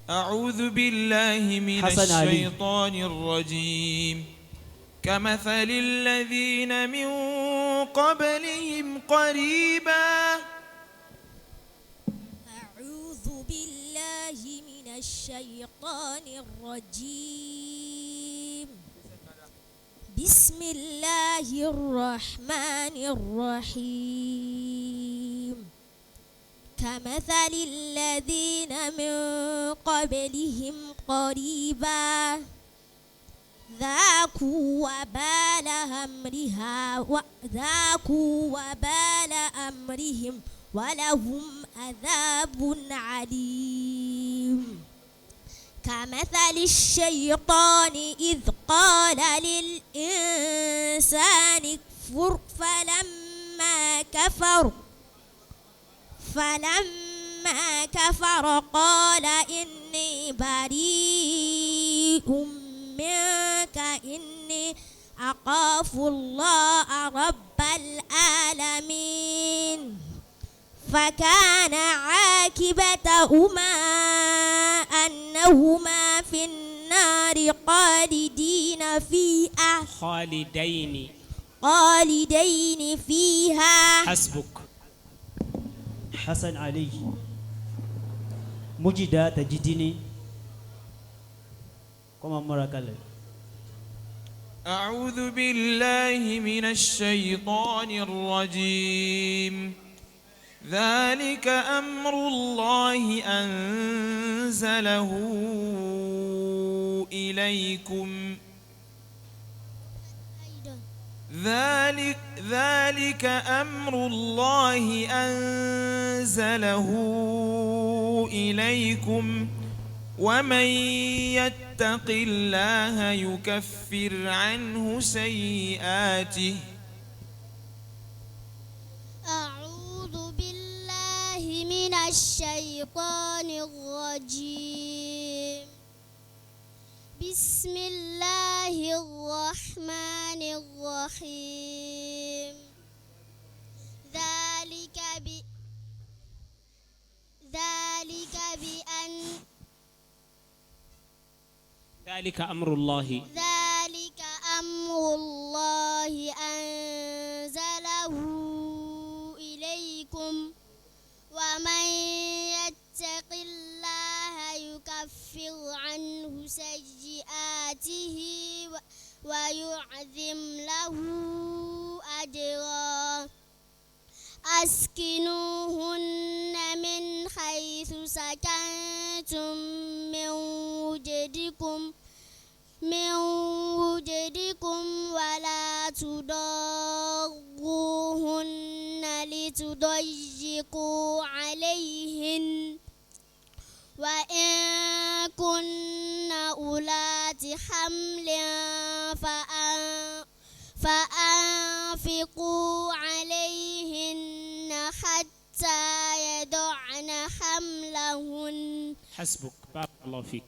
أعوذ بالله من الشيطان الرجيم. كمثل الذين من قبلهم قريبا. أعوذ بالله من الشيطان الرجيم. بسم الله الرحمن الرحيم. كمثل الذين من قبلهم قريبا ذاقوا وبال أمرهم ولهم عذاب عليم. كمثل الشيطان إذ قال للإنسان اكفر فلما كفر قال إني بريء منك إني أخاف الله رب العالمين. فكان عاقبتهما أنهما في النار خالدين فيها. حسبك. حسن علي مجدا تجدني كما مركل. أعوذ بالله من الشيطان الرجيم. ذلك أمر الله أنزله إليكم. ذلك أمر الله أنزله إليكم ومن يتق الله يكفر عنه سيئاته. أعوذ بالله من الشيطان الرجيم. بسم الله الرحمن الرحيم. ذلك أمر الله أنزله إليكم ومن يتق الله يكفر عنه سيئاته ويعظم له أجرا. أسكنوهن من حيث سكنتم من وجدكم ولا تضاروهن لتضيقوا عليهن وإن كن أولات حمل فأنفقوا عليهن حتى يضعن حملهن. حسبك. بارك الله فيك.